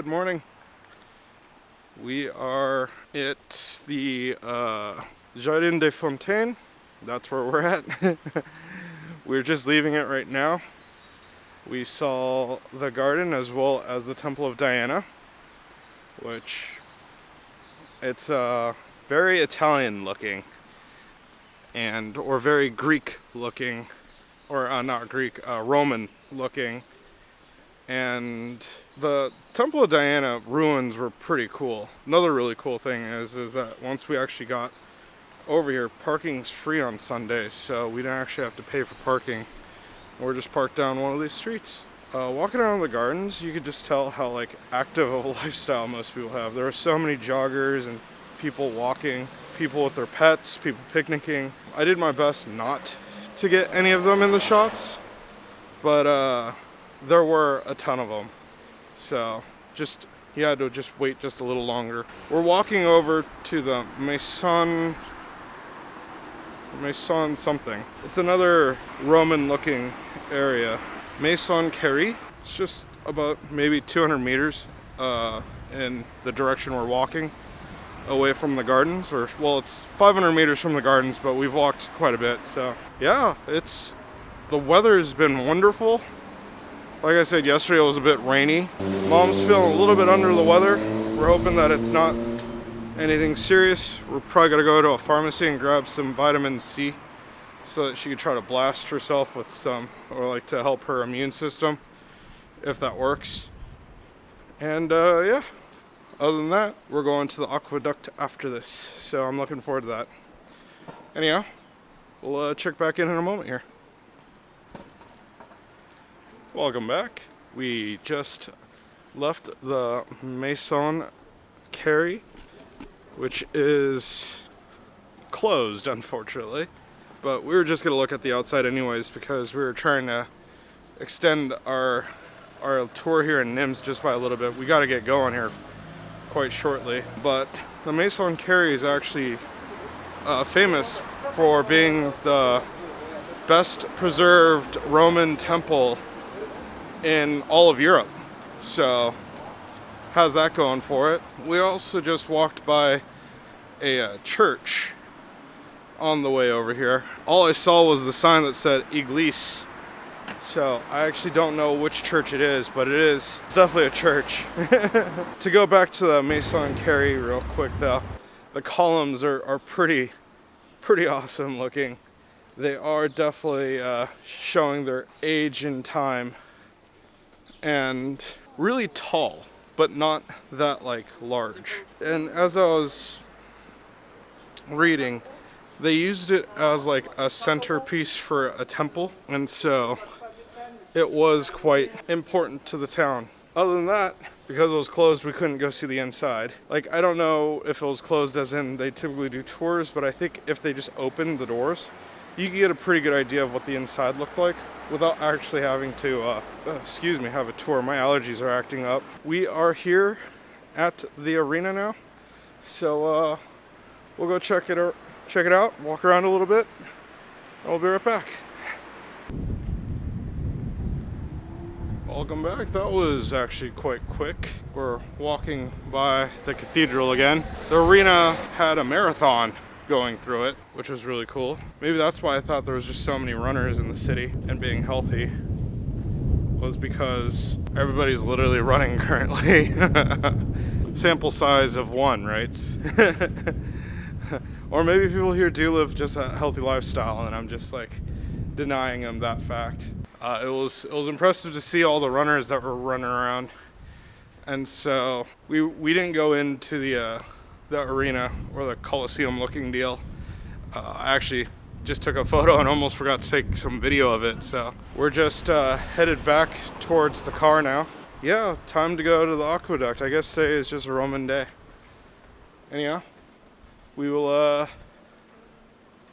Good morning. We are at the Jardin des Fontaines. That's where we're at. We're just leaving it right now. We saw the garden as well as the Temple of Diana, which it's very Italian looking or very Greek looking, or not Greek, Roman looking. And the Temple of Diana ruins were pretty cool. Another really cool thing is that once we actually got over here, parking's free on Sundays, so we don't actually have to pay for parking. We're just parked down one of these streets. Walking around the gardens, you could just tell how active of a lifestyle most people have. There are so many joggers and people walking, people with their pets, people picnicking. I did my best not to get any of them in the shots, but there were a ton of them, so you had to just wait just a little longer. We're walking over to the Maison something. It's another Roman looking area. Maison Carrée. It's just about maybe 200 meters in the direction we're walking away from the gardens, it's 500 meters from the gardens, but we've walked quite a bit. So yeah, the weather's been wonderful. Like I said, yesterday it was a bit rainy. Mom's feeling a little bit under the weather. We're hoping that it's not anything serious. We're probably gonna go to a pharmacy and grab some vitamin C so that she could try to blast herself with some, or to help her immune system, if that works. And yeah, other than that, we're going to the aqueduct after this. So I'm looking forward to that. Anyhow, we'll check back in a moment here. Welcome back. We just left the Maison Carrée, which is closed, unfortunately. But we were just gonna look at the outside anyways, because we were trying to extend our tour here in Nîmes just by a little bit. We gotta get going here quite shortly. But the Maison Carrée is actually famous for being the best preserved Roman temple in all of Europe, so how's that going for it? We also just walked by a church on the way over here. All I saw was the sign that said Église, so I actually don't know which church it is, but it's definitely a church. To go back to the Maison Carrée real quick though, the columns are pretty awesome looking. They are definitely showing their age in time, and really tall, but not that large. And as I was reading, they used it as a centerpiece for a temple, and so it was quite important to the town. Other than that, because it was closed, we couldn't go see the inside. I don't know if it was closed as in they typically do tours, but I think if they just opened the doors, you could get a pretty good idea of what the inside looked like without actually having to, have a tour. My allergies are acting up. We are here at the arena now, so we'll go check it out, walk around a little bit, and we'll be right back. Welcome back. That was actually quite quick. We're walking by the cathedral again. The arena had a marathon going through it, which was really cool. Maybe that's why I thought there was just so many runners in the city, and being healthy was because everybody's literally running currently. Sample size of one, right? Or maybe people here do live just a healthy lifestyle, and I'm just denying them that fact. It was impressive to see all the runners that were running around, and so we didn't go into the arena or the Colosseum looking deal. I actually just took a photo and almost forgot to take some video of it, so we're just headed back towards the car now. Yeah, time to go to the aqueduct. I guess today is just a Roman day. Anyhow, we will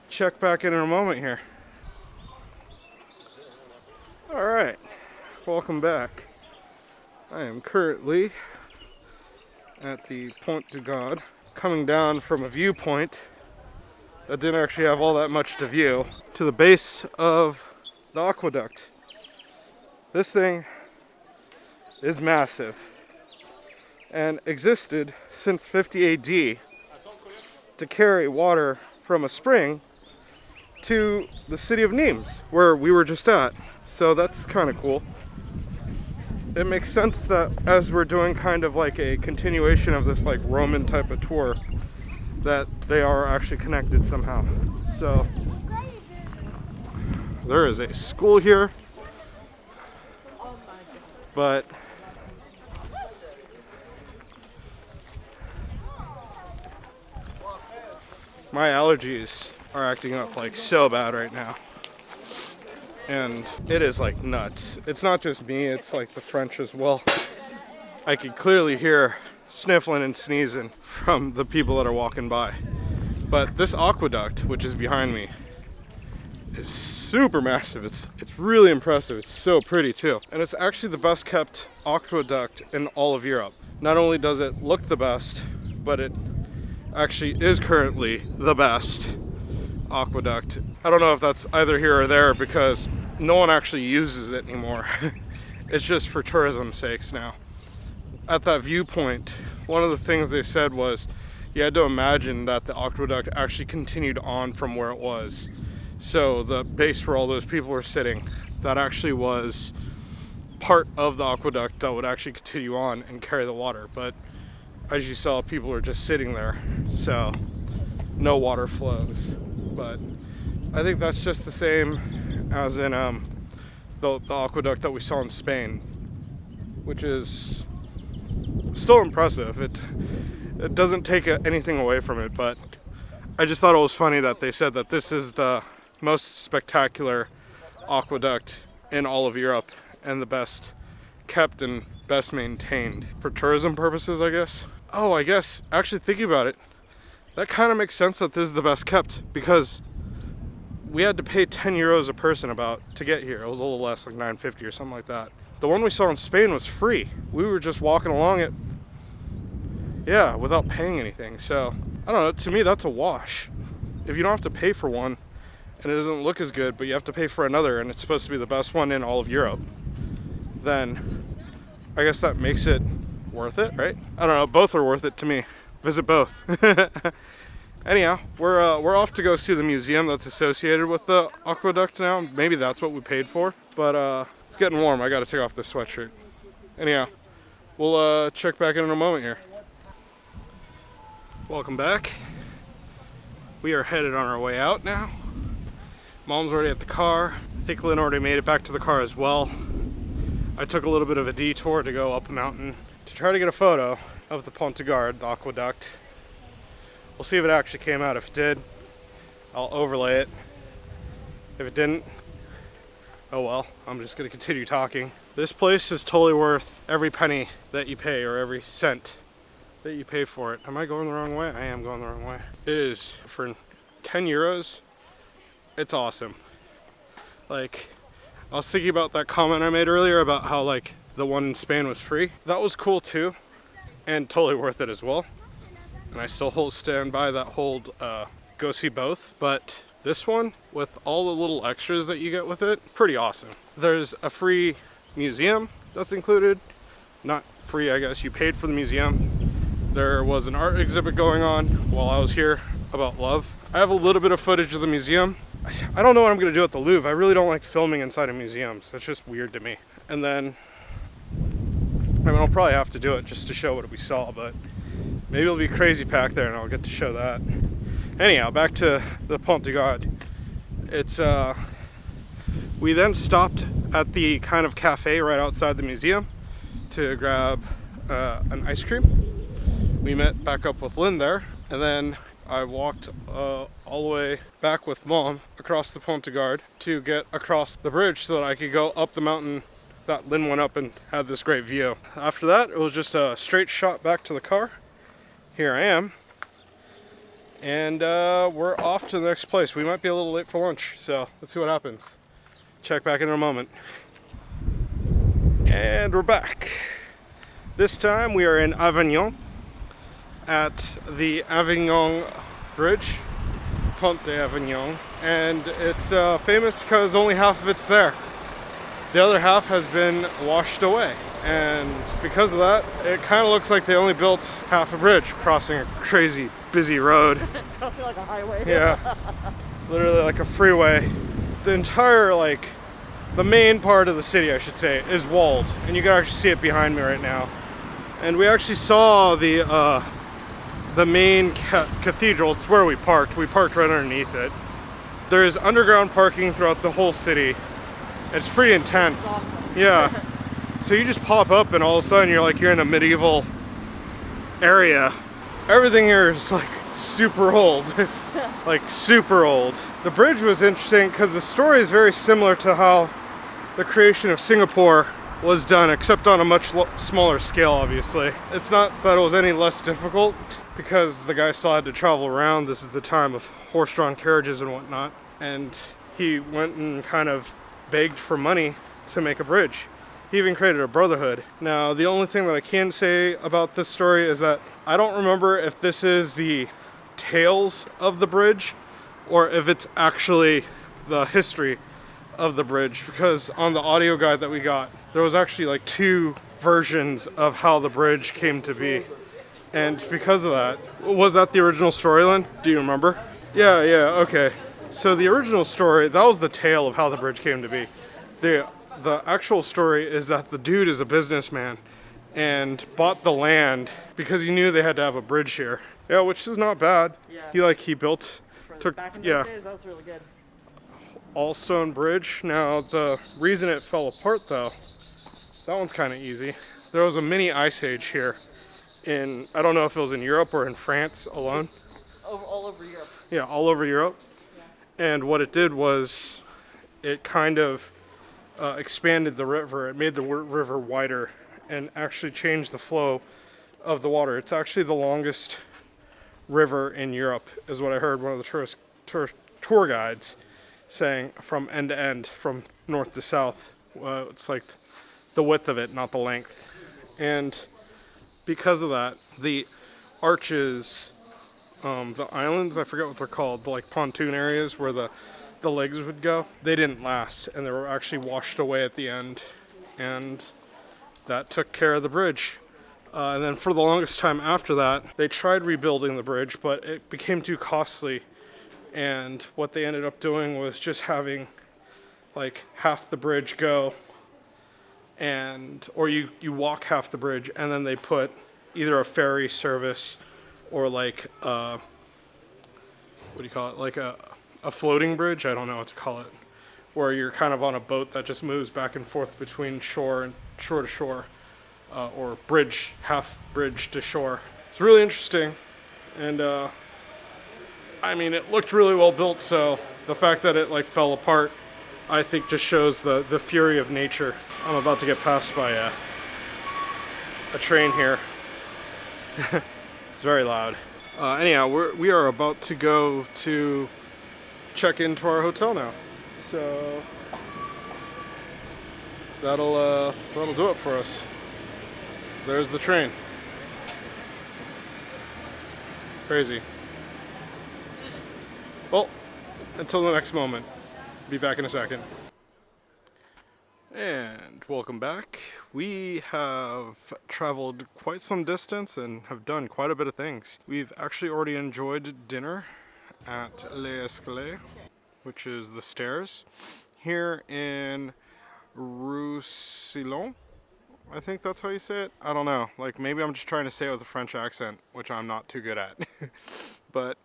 check back in a moment here. All right, welcome back. I am currently at the Pont du Gard, coming down from a viewpoint that didn't actually have all that much to view to the base of the aqueduct. This thing is massive. and existed since 50 AD to carry water from a spring to the city of Nîmes, where we were just at. So that's kind of cool. It makes sense that as we're doing kind of like a continuation of this like Roman type of tour, that they are actually connected somehow. So there is a school here, but my allergies are acting up like so bad right now. And it is like nuts. It's not just me, it's like the French as well. I could clearly hear sniffling and sneezing from the people that are walking by. But this aqueduct, which is behind me, is super massive. It's really impressive. It's so pretty too. And it's actually the best kept aqueduct in all of Europe. Not only does it look the best, but it actually is currently the best aqueduct. I don't know if that's either here or there because no one actually uses it anymore. It's just for tourism's sakes now. At that viewpoint, one of the things they said was you had to imagine that the aqueduct actually continued on from where it was. So the base where all those people were sitting, that actually was part of the aqueduct that would actually continue on and carry the water. But as you saw, people were just sitting there, so no water flows. But I think that's just the same as in the aqueduct that we saw in Spain, which is still impressive. It doesn't take anything away from it, but I just thought it was funny that they said that this is the most spectacular aqueduct in all of Europe and the best kept and best maintained for tourism purposes, I guess. Oh, I guess actually thinking about it, that kind of makes sense that this is the best kept because we had to pay 10 euros a person about to get here. It was a little less, like 9.50 or something like that. The one we saw in Spain was free. We were just walking along it, yeah, without paying anything. So I don't know, to me that's a wash. If you don't have to pay for one and it doesn't look as good, but you have to pay for another and it's supposed to be the best one in all of Europe, then I guess that makes it worth it, right? I don't know, both are worth it to me. Visit both. Anyhow, we're off to go see the museum that's associated with the aqueduct now. Maybe that's what we paid for, but it's getting warm. I gotta take off this sweatshirt. Anyhow, we'll check back in a moment here. Welcome back. We are headed on our way out now. Mom's already at the car. I think Lynn already made it back to the car as well. I took a little bit of a detour to go up a mountain to try to get a photo of the Pont du Gard, the aqueduct. We'll see if it actually came out. If it did, I'll overlay it. If it didn't, oh well, I'm just gonna continue talking. This place is totally worth every penny that you pay or every cent that you pay for it. Am I going the wrong way? I am going the wrong way. It is, for 10 euros, it's awesome. Like, I was thinking about that comment I made earlier about how like the one in Spain was free. That was cool too, and totally worth it as well. And I still stand by that whole go see both. But this one, with all the little extras that you get with it, pretty awesome. There's a free museum that's included. Not free, I guess. You paid for the museum. There was an art exhibit going on while I was here about love. I have a little bit of footage of the museum. I don't know what I'm gonna do at the Louvre. I really don't like filming inside of museums. That's just weird to me. And then, I mean, I'll probably have to do it just to show what we saw, but maybe it'll be crazy packed there and I'll get to show that. Anyhow, back to the Pont du Gard. It's, we then stopped at the kind of cafe right outside the museum to grab an ice cream. We met back up with Lynn there, and then I walked all the way back with Mom across the Pont du Gard to get across the bridge so that I could go up the mountain that Lynn went up and had this great view. After that, it was just a straight shot back to the car. Here I am. And we're off to the next place. We might be a little late for lunch, so let's see what happens. Check back in a moment. And we're back. This time we are in Avignon at the Avignon Bridge, Pont d'Avignon, and it's famous because only half of it's there. The other half has been washed away. And because of that, it kind of looks like they only built half a bridge crossing a crazy busy road. Crossing like a highway. Yeah, literally like a freeway. The entire, like, the main part of the city, I should say, is walled, and you can actually see it behind me right now. And we actually saw the main cathedral. It's where we parked. We parked right underneath it. There is underground parking throughout the whole city. It's pretty intense. Awesome. Yeah. So you just pop up and all of a sudden you're in a medieval area. Everything here is like super old. Like super old. The bridge was interesting because the story is very similar to how the creation of Singapore was done, except on a much smaller scale, obviously. It's not that it was any less difficult because the guy still had to travel around. This is the time of horse-drawn carriages and whatnot. And he went and kind of begged for money to make a bridge. He even created a brotherhood. Now, the only thing that I can say about this story is that I don't remember if this is the tales of the bridge or if it's actually the history of the bridge, because on the audio guide that we got, there was actually like 2 versions of how the bridge came to be. And because of that, was that the original storyline? Do you remember? Yeah, okay. So the original story, that was the tale of how the bridge came to be. The actual story is that the dude is a businessman and bought the land because he knew they had to have a bridge here. Yeah, which is not bad. Yeah. He built, Back in those days, that was really good. all stone bridge. Now the reason it fell apart though, that one's kind of easy. There was a mini ice age here in, I don't know if it was in Europe or in France alone. All over Europe. Yeah, all over Europe. Yeah. And what it did was it kind of expanded the river. It made the river wider and actually changed the flow of the water. It's actually the longest river in Europe, is what I heard one of the tour guides saying, from end to end, from north to south. It's like the width of it, not the length. And because of that, the arches, the islands, I forget what they're called, the like pontoon areas where the legs would go, they didn't last, and they were actually washed away at the end, and that took care of the bridge. And then for the longest time after that, they tried rebuilding the bridge, but it became too costly, and what they ended up doing was just having like half the bridge go, or you walk half the bridge, and then they put either a ferry service or like what do you call it, like a floating bridge, I don't know what to call it, where you're kind of on a boat that just moves back and forth between shore and shore to shore, or half bridge to shore. It's really interesting, and I mean, it looked really well built, so the fact that it like fell apart, I think just shows the fury of nature. I'm about to get passed by a train here. It's very loud. Anyhow, we are about to go to check into our hotel now, so that'll do it for us. There's the train. Crazy. Well, until the next moment. Be back in a second. And welcome back. We have traveled quite some distance and have done quite a bit of things. We've actually already enjoyed dinner at Les Escaliers, which is the stairs, here in Roussillon. I think that's how you say it. I don't know. Like, maybe I'm just trying to say it with a French accent, which I'm not too good at. But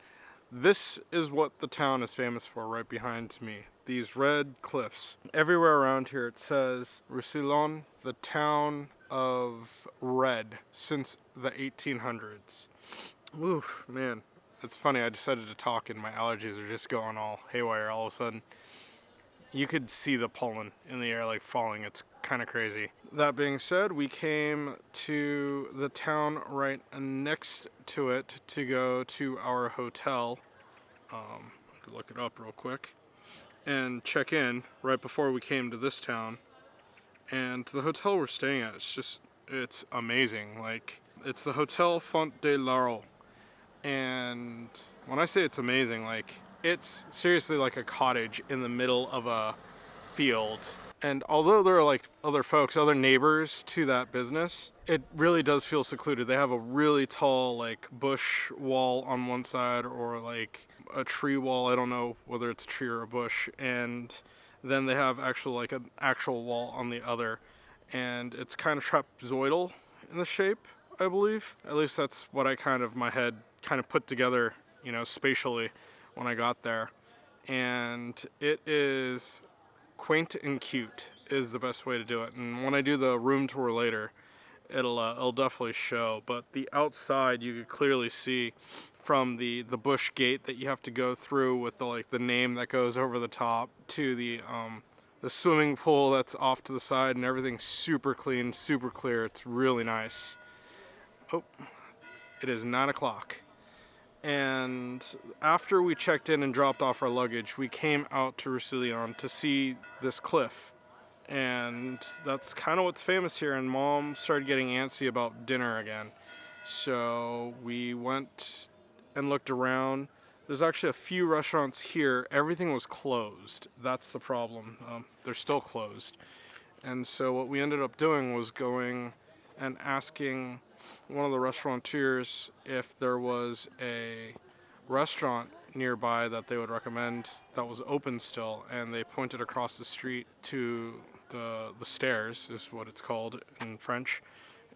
this is what the town is famous for right behind me. These red cliffs. Everywhere around here it says Roussillon, the town of red since the 1800s. Ooh, man. It's funny, I decided to talk and my allergies are just going all haywire all of a sudden. You could see the pollen in the air like falling. It's kind of crazy. That being said, we came to the town right next to it to go to our hotel. I could look it up real quick and check in right before we came to this town. And the hotel we're staying at, it's amazing. Like, it's the Hotel Font de Laurel. And when I say it's amazing, like, it's seriously like a cottage in the middle of a field. And although there are like other folks, other neighbors to that business, it really does feel secluded. They have a really tall like bush wall on one side, or like a tree wall. I don't know whether it's a tree or a bush. And then they have an actual wall on the other. And it's kind of trapezoidal in the shape, I believe. At least that's what my head kind of put together, spatially when I got there. And it is quaint and cute is the best way to do it. And when I do the room tour later, it'll definitely show. But the outside, you could clearly see from the bush gate that you have to go through with the name that goes over the top, to the swimming pool that's off to the side, and everything's super clean, super clear. It's really nice. Oh, it is 9 o'clock. And after we checked in and dropped off our luggage, we came out to Roussillon to see this cliff. And that's kind of what's famous here, and Mom started getting antsy about dinner again. So we went and looked around. There's actually a few restaurants here. Everything was closed. That's the problem. They're still closed. And so what we ended up doing was going and asking one of the restaurateurs if there was a restaurant nearby that they would recommend that was open still, and they pointed across the street to the stairs, is what it's called in French.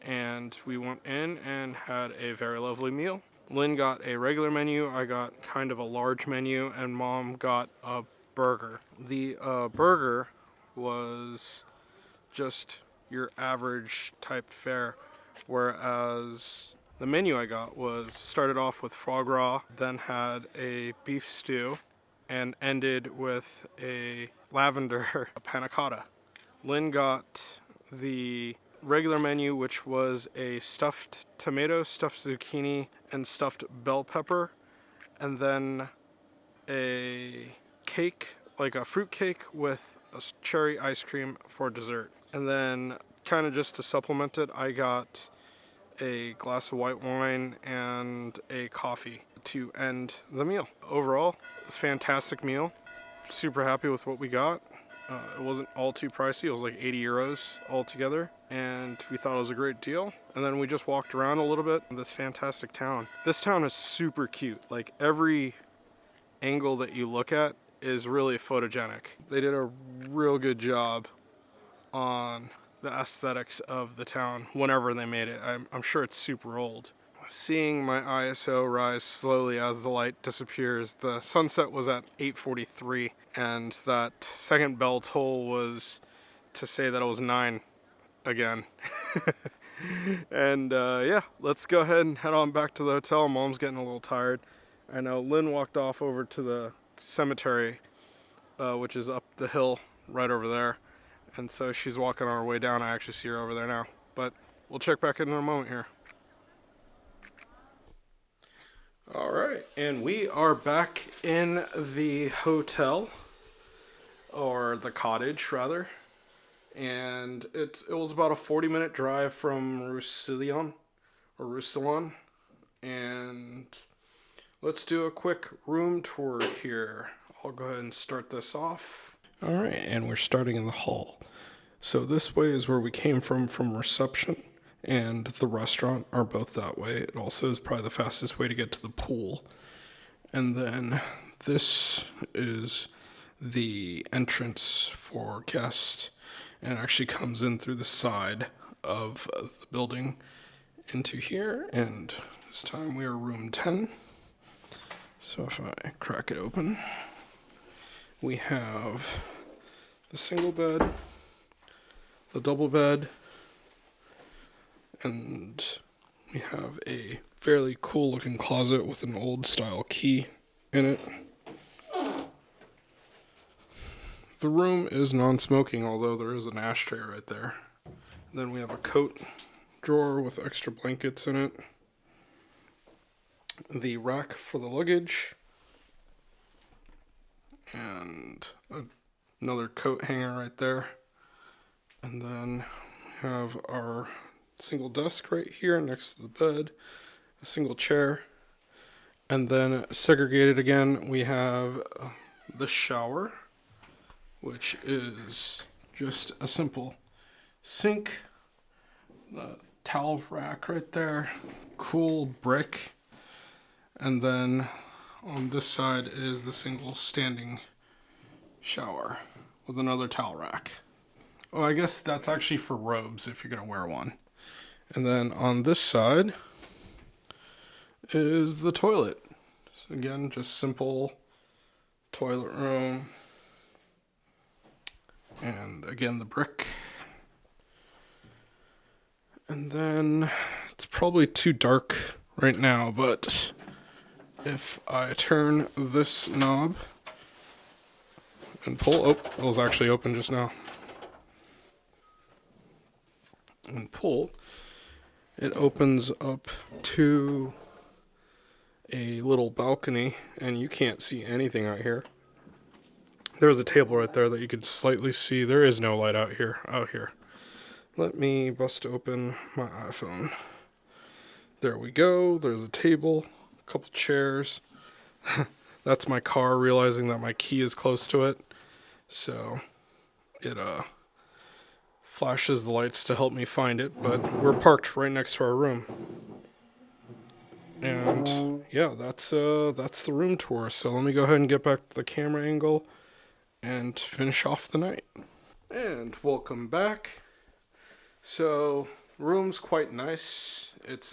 And we went in and had a very lovely meal. Lynn got a regular menu, I got kind of a large menu, and Mom got a burger. The burger was just your average type fare, whereas the menu I got started off with foie gras, then had a beef stew, and ended with a lavender panna cotta. Lynn got the regular menu, which was a stuffed tomato, stuffed zucchini, and stuffed bell pepper, and then a cake, like a fruit cake with a cherry ice cream for dessert. And then, kind of just to supplement it, I got a glass of white wine and a coffee to end the meal. Overall, it was a fantastic meal. Super happy with what we got. It wasn't all too pricey. It was like 80 euros altogether, and we thought it was a great deal. And then we just walked around a little bit in this fantastic town. This town is super cute. Like, every angle that you look at is really photogenic. They did a real good job on the aesthetics of the town whenever they made it. I'm sure it's super old. Seeing my ISO rise slowly as the light disappears. The sunset was at 8:43, and that second bell toll was to say that it was 9 again. And yeah, let's go ahead and head on back to the hotel. Mom's getting a little tired. I know Lynn walked off over to the cemetery, which is up the hill right over there. And so she's walking on her way down. I actually see her over there now. But we'll check back in a moment here. All right, and we are back in the hotel, or the cottage rather. And it was about a 40-minute drive from Roussillon. And let's do a quick room tour here. I'll go ahead and start this off. All right, and we're starting in the hall. So this way is where we came from reception, and the restaurant are both that way. It also is probably the fastest way to get to the pool. And then this is the entrance for guests, and it actually comes in through the side of the building into here. And this time we are room 10. So if I crack it open, we have the single bed, the double bed, and we have a fairly cool looking closet with an old style key in it. The room is non-smoking, although there is an ashtray right there. Then we have a coat drawer with extra blankets in it. The rack for the luggage. And another coat hanger right there. And then we have our single desk right here next to the bed. A single chair. And then segregated again, we have the shower, which is just a simple sink, the towel rack right there, cool brick, and then on this side is the single standing shower with another towel rack. Oh, I guess that's actually for robes if you're gonna wear one. And then on this side is the toilet. So again, just simple toilet room. And again, the brick. And then it's probably too dark right now, but if I turn this knob and pull, oh, it was actually open just now. And pull, it opens up to a little balcony, and you can't see anything out here. There's a table right there that you could slightly see. There is no light out here. Let me bust open my iPhone. There we go. There's a table, a couple chairs. That's my car realizing that my key is close to it. So it flashes the lights to help me find it, but we're parked right next to our room. And yeah, that's the room tour. So let me go ahead and get back to the camera angle and finish off the night. And welcome back. So room's quite nice. It's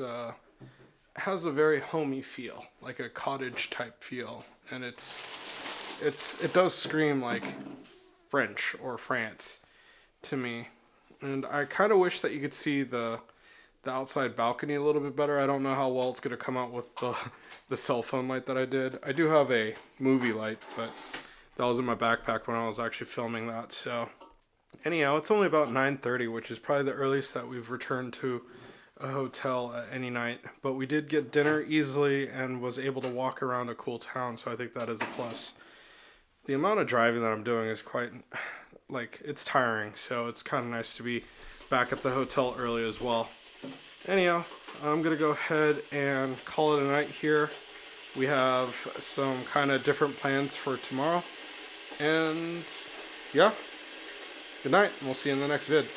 has a very homey feel, like a cottage type feel, and it does scream like French or France to me. And I kind of wish that you could see the outside balcony a little bit better. I don't know how well it's going to come out with the cell phone light that I did. I do have a movie light, but that was in my backpack when I was actually filming that. So anyhow, it's only about 9:30, which is probably the earliest that we've returned to a hotel at any night. But we did get dinner easily and was able to walk around a cool town, so I think that is a plus. The amount of driving that I'm doing is quite, like, it's tiring, so it's kind of nice to be back at the hotel early as well. Anyhow, I'm going to go ahead and call it a night here. We have some kind of different plans for tomorrow. And yeah, good night, and we'll see you in the next vid.